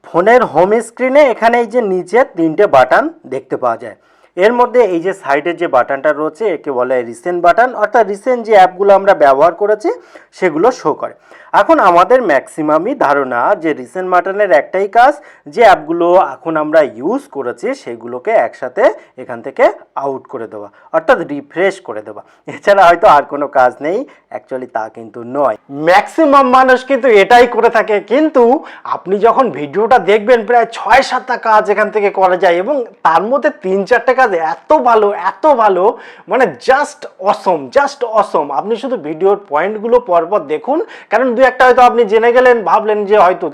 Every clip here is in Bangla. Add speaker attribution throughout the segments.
Speaker 1: ফোনের হোম স্ক্রিনে এখানে এই যে নিচে 3টে বাটন দেখতে পাওয়া যায়। এর মধ্যে এই যে সাইডের যে বাটনটা রয়েছে একে বলে রিসেন্ট বাটন, অর্থাৎ রিসেন্ট যে অ্যাপগুলো আমরা ব্যবহার করেছি সেগুলো শো করে। এখন আমাদের ম্যাক্সিমামই ধারণা যে রিসেন্ট বাটনের একটাই কাজ, যে অ্যাপগুলো এখন আমরা ইউজ করেছি সেগুলোকে একসাথে এখান থেকে আউট করে দেওয়া, অর্থাৎ রিফ্রেশ করে দেওয়া। এছাড়া হয়তো আর কোনো কাজ নেই, অ্যাকচুয়ালি তা কিন্তু নয়। ম্যাক্সিমাম মানুষ কিন্তু এটাই করে থাকে, কিন্তু আপনি যখন ভিডিওটা দেখবেন প্রায় 6-7টা কাজ এখান থেকে করা যায়, এবং তার মধ্যে 3-4টে কাজ এত ভালো মানে জাস্ট অসম। আপনি শুধু ভিডিওর পয়েন্টগুলো পরপর দেখুন, কারণ দু একটা হয়তো আপনি জেনে গেলেন, ভাবলেন যে হয়তো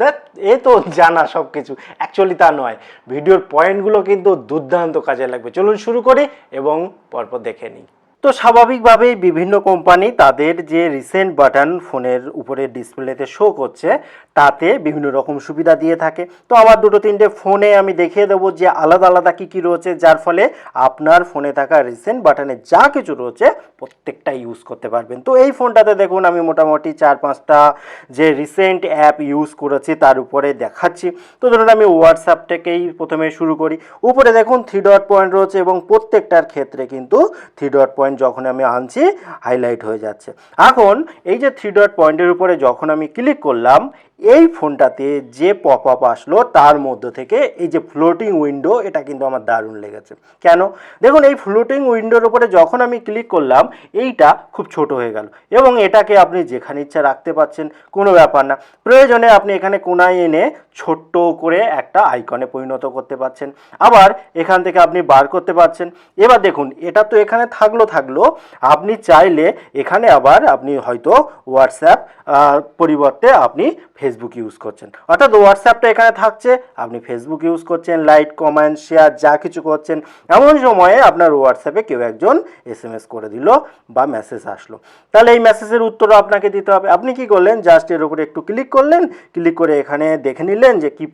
Speaker 1: এ তো জানা সব কিছু, অ্যাকচুয়ালি তা নয়। ভিডিওর পয়েন্টগুলো কিন্তু দুর্দান্ত কাজে লাগবে। চলুন শুরু করি এবং পরপর দেখে নিই। তো স্বাভাবিকভাবেই বিভিন্ন কোম্পানি তাদের যে রিসেন্ট বাটন ফোনের উপরে ডিসপ্লেতে শো করছে তাতে বিভিন্ন রকম সুবিধা দিয়ে থাকে। তো আমার 2-3টে ফোনে আমি দেখিয়ে দেবো যে আলাদা আলাদা কী রয়েছে, যার ফলে আপনার ফোনে থাকা রিসেন্ট বাটনে যা কিছু রয়েছে প্রত্যেকটা ইউজ করতে পারবেন। তো এই ফোনটাতে দেখুন আমি মোটামুটি 4-5টা যে রিসেন্ট অ্যাপ ইউজ করেছি তার উপরে দেখাচ্ছি। তো ধরুন আমি হোয়াটসঅ্যাপটাকেই প্রথমে শুরু করি। উপরে দেখুন 3 ডট পয়েন্ট রয়েছে এবং প্রত্যেকটার ক্ষেত্রে কিন্তু 3 ডট পয়েন্ট যখন আমি আনছি হাইলাইট হয়ে যাচ্ছে। এখন এই যে 3 ডট পয়েন্টের উপরে যখন আমি ক্লিক করলাম, এই ফোনটাতে যে পপ আপ আসলো তার মধ্যে থেকে এই যে ফ্লোটিং উইন্ডো, এটা কিন্তু আমার দারুণ লেগেছে। কেন? দেখুন এই ফ্লোটিং উইন্ডোর উপরে যখন আমি ক্লিক করলাম এইটা খুব ছোট হয়ে গেল, এবং এটাকে আপনি যেখানে ইচ্ছা রাখতে পারছেন, কোনো ব্যাপার না। প্রয়োজনে আপনি এখানে কোনায় এনে ছোট্ট করে একটা আইকনে পরিণত করতে পারছেন, আবার এখান থেকে আপনি বার করতে পারছেন। এবার দেখুন এটা তো এখানে থাকলো, আপনি চাইলে এখানে আবার আপনি হয়তো হোয়াটসঅ্যাপ পরিবর্তে আপনি ফেসবুক ইউজ করছেন, অর্থাৎ হোয়াটসঅ্যাপটা এখানে থাকছে, আপনি ফেসবুক ইউজ করছেন, লাইক কমেন্ট শেয়ার যা কিছু করছেন। এমন সময়ে আপনার হোয়াটসঅ্যাপে কেউ একজন SMS করে দিল বা মেসেজ আসলো, তাহলে এই মেসেজের উত্তরও আপনাকে দিতে হবে। আপনি কি করলেন, জাস্ট এর উপরে একটু ক্লিক করলেন, ক্লিক করে এখানে দেখে নিলেন যে কি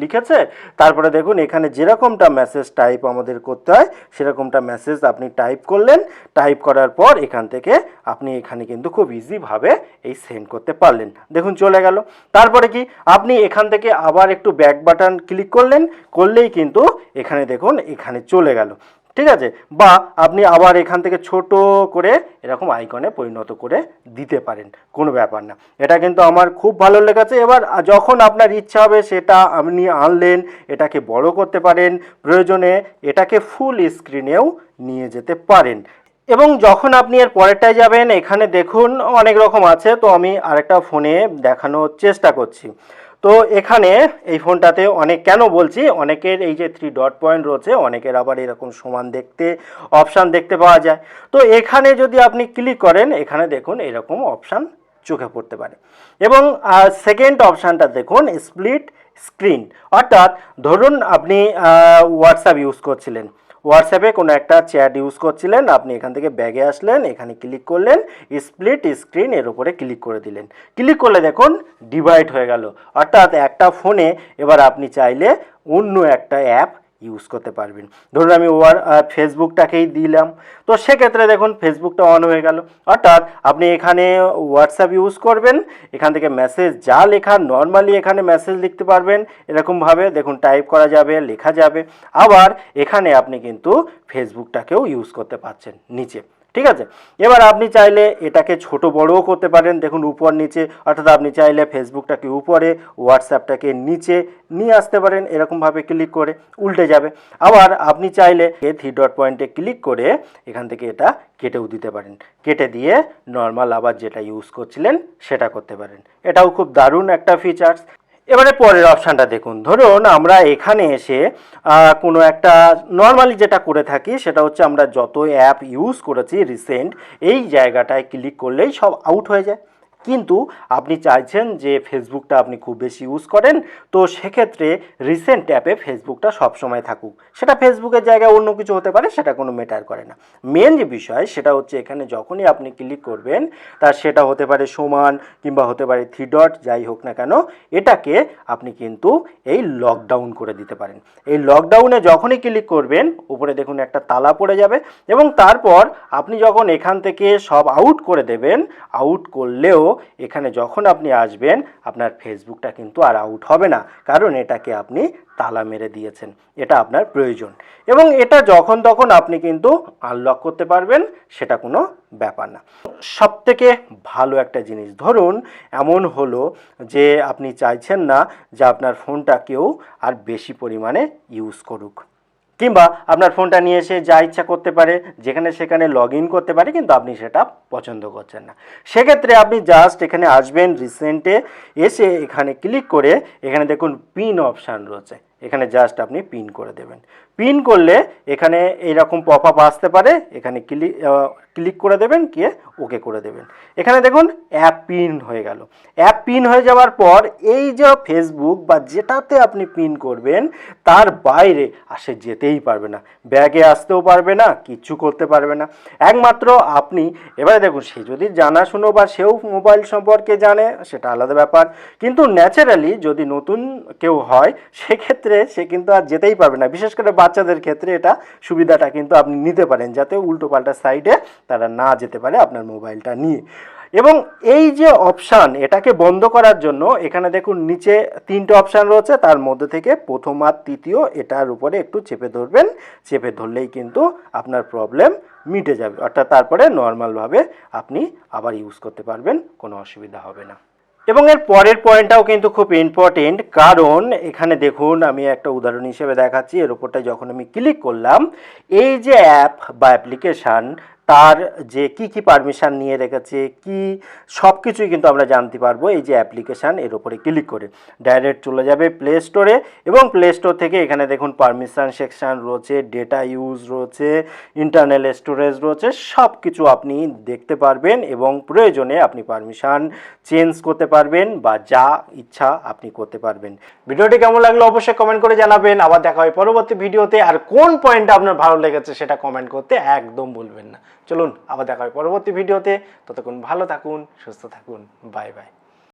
Speaker 1: লিখেছে। তারপরে দেখুন এখানে যেরকমটা মেসেজ টাইপ আমাদের করতে হয় সেরকমটা মেসেজ আপনি টাইপ করলেন। টাইপ করার পর এখান থেকে আপনি এখানে কিন্তু খুব ইজিভাবে এই সেন্ড করতে পারলেন। দেখুন চলে গেল। তারপরে কি, আপনি এখান থেকে আবার একটু ব্যাক বাটন ক্লিক করলেই কিন্তু এখানে দেখুন এখানে চলে গেল, ঠিক আছে। বা আপনি আবার এখান থেকে ছোট করে এরকম আইকনে পরিণত করে দিতে পারেন, কোনো ব্যাপার না। এটা কিন্তু আমার খুব ভালো লেগেছে। এবার যখন আপনার ইচ্ছা হবে সেটা আপনি আনলেন, এটাকে বড় করতে পারেন, প্রয়োজনে এটাকে ফুল স্ক্রিনেও নিয়ে যেতে পারেন। এবং যখন আপনি এর পরেরটায় যাবেন, এখানে দেখুন অনেক রকম আছে, তো আমি আরেকটা ফোনে দেখানোর চেষ্টা করছি। তো এখানে এই ফোনটাতে কেন বলছি, অনেকের এই যে 3 ডট পয়েন্ট রয়েছে, অনেকের আবার এরকম সমান দেখতে অপশান দেখতে পাওয়া যায়। তো এখানে যদি আপনি ক্লিক করেন, এখানে দেখুন এরকম অপশান চোখে পড়তে পারে। এবং সেকেন্ড অপশানটা দেখুন স্প্লিট স্ক্রিন, অর্থাৎ ধরুন আপনি হোয়াটসঅ্যাপ ইউজ করছিলেন, হোয়াটসঅ্যাপে কোনো একটা চ্যাট ইউজ করছিলেন, আপনি এখান থেকে ব্যাগে আসলেন, এখানে ক্লিক করলেন, স্প্লিট স্ক্রিন এর উপরে ক্লিক করে দিলেন। ক্লিক করলে দেখুন ডিভাইড হয়ে গেল, অর্থাৎ একটা ফোনে এবার আপনি চাইলে অন্য একটা অ্যাপ ইউজ করতে পারবেন। ধরুন আমি ফেসবুকটাকেই দিলাম, তো সেক্ষেত্রে দেখুন ফেসবুকটা অন হয়ে গেল, অর্থাৎ আপনি এখানে হোয়াটসঅ্যাপ ইউজ করবেন, এখান থেকে মেসেজ যা লেখা নর্মালি এখানে মেসেজ লিখতে পারবেন, এরকমভাবে দেখুন টাইপ করা যাবে, লেখা যাবে। আবার এখানে আপনি কিন্তু ফেসবুকটাকেও ইউজ করতে পারছেন নিচে, ঠিক আছে। এবার আপনি চাইলে এটাকে ছোট বড়ও করতে পারেন, দেখুন উপর নিচে, অর্থাৎ আপনি চাইলে ফেসবুকটাকে উপরে, হোয়াটসঅ্যাপটাকে নিচে নিয়ে আসতে পারেন, এরকমভাবে ক্লিক করে উল্টে যাবে। আবার আপনি চাইলে 3 ডট পয়েন্টে ক্লিক করে এখান থেকে এটা কেটেও দিতে পারেন, কেটে দিয়ে নর্মাল আবার যেটা ইউজ করছিলেন সেটা করতে পারেন। এটাও খুব দারুণ একটা ফিচার্স। এবারে পরের অপশানটা দেখুন, ধরুন আমরা এখানে এসে কোনো একটা নর্মালি যেটা করে থাকি সেটা হচ্ছে আমরা যত অ্যাপ ইউজ করেছি রিসেন্ট, এই জায়গাটায় ক্লিক করলেই সব আউট হয়ে যায়। কিন্তু আপনি চাইছেন যে ফেসবুকটা আপনি খুব বেশি ইউজ করেন, তো সেক্ষেত্রে রিসেন্ট অ্যাপে ফেসবুকটা সবসময় থাকুক। সেটা ফেসবুকের জায়গায় অন্য কিছু হতে পারে, সেটা কোনো ম্যাটার করে না। মেন যে বিষয় সেটা হচ্ছে এখানে যখনই আপনি ক্লিক করবেন, তার সেটা হতে পারে সমান কিংবা হতে পারে 3 ডট, যাই হোক না কেন, এটাকে আপনি কিন্তু এই লকডাউন করে দিতে পারেন। এই লকডাউনে যখনই ক্লিক করবেন, উপরে দেখুন একটা তালা পড়ে যাবে, এবং তারপর আপনি যখন এখান থেকে সব আউট করে দেবেন, আউট করলেও এখানে যখন আপনি আসবেন আপনার ফেসবুকটা কিন্তু আর আউট হবে না, কারণ এটাকে আপনি তালা মেরে দিয়েছেন। এটা আপনার প্রয়োজন এবং এটা যখন তখন আপনি কিন্তু আনলক করতে পারবেন, সেটা কোনো ব্যাপার না। সবথেকে ভালো একটা জিনিস, ধরুন এমন হলো যে আপনি চাইছেন না যে আপনার ফোনটা কেউ আর বেশি পরিমাণে ইউজ করুক, কিংবা আপনার ফোনটা নিয়ে এসে যা ইচ্ছা করতে পারে, যেখানে সেখানে লগ ইন করতে পারে, কিন্তু আপনি সেটা পছন্দ করছেন না। সেক্ষেত্রে আপনি জাস্ট এখানে আসবেন, রিসেন্টে এসে এখানে ক্লিক করে এখানে দেখুন পিন অপশান রয়েছে, এখানে জাস্ট আপনি পিন করে দেবেন। পিন করলে এখানে এইরকম পপ আপ আসতে পারে, এখানে ক্লিক করে দেবেন, গিয়ে ওকে করে দেবেন। এখানে দেখুন অ্যাপ পিন হয়ে গেল। অ্যাপ পিন হয়ে যাওয়ার পর এই যে ফেসবুক বা যেটাতে আপনি পিন করবেন তার বাইরে আসে যেতেই পারবে না, ব্যাগে আসতেও পারবে না, কিচ্ছু করতে পারবে না। একমাত্র আপনি এবারে দেখুন, সে যদি জানাশুনো বা সেও মোবাইল সম্পর্কে জানে সেটা আলাদা ব্যাপার, কিন্তু ন্যাচারালি যদি নতুন কেউ হয় সেক্ষেত্রে সে কিন্তু আর যেতেই পারবে না। বিশেষ করে বাচ্চাদের ক্ষেত্রে এটা সুবিধাটা কিন্তু আপনি নিতে পারেন, যাতে উল্টোপাল্টা সাইডে তারা না যেতে পারে আপনার মোবাইলটা নিয়ে। এবং এই যে অপশান, এটাকে বন্ধ করার জন্য এখানে দেখুন নিচে 3টে অপশান রয়েছে, তার মধ্যে থেকে প্রথম আর তৃতীয় এটার উপরে একটু চেপে ধরবেন। চেপে ধরলেই কিন্তু আপনার প্রবলেম মিটে যাবে, অর্থাৎ তারপরে নর্মালভাবে আপনি আবার ইউজ করতে পারবেন, কোনো অসুবিধা হবে না। এবং এর পরের পয়েন্টটাও কিন্তু খুব ইম্পর্টেন্ট, কারণ এখানে দেখুন আমি একটা উদাহরণ হিসেবে দেখাচ্ছি। এর উপরটা যখন আমি ক্লিক করলাম, এই যে অ্যাপ বা অ্যাপ্লিকেশান তার যে কি পারমিশন নিয়ে রেখেছে, কি সব কিছুই কিন্তু আমরা জানতে পারবো এই যে অ্যাপ্লিকেশান এর উপরে ক্লিক করে। ডাইরেক্ট চলে যাবে প্লে স্টোরে, এবং প্লে স্টোর থেকে এখানে দেখুন পারমিশন সেকশান রয়েছে, ডেটা ইউজ রয়েছে, ইন্টারনাল স্টোরেজ রয়েছে, সব কিছু আপনি দেখতে পারবেন এবং প্রয়োজনে আপনি পারমিশন চেঞ্জ করতে পারবেন বা যা ইচ্ছা আপনি করতে পারবেন। ভিডিওটি কেমন লাগলো অবশ্যই কমেন্ট করে জানাবেন। আবার দেখা হয় পরবর্তী ভিডিওতে। আর কোন পয়েন্টটা আপনার ভালো লেগেছে সেটা কমেন্ট করতে একদম ভুলবেন না। চলুন আবার দেখা হয় পরবর্তী ভিডিওতে। ততক্ষণ ভালো থাকুন, সুস্থ থাকুন, বাই বাই।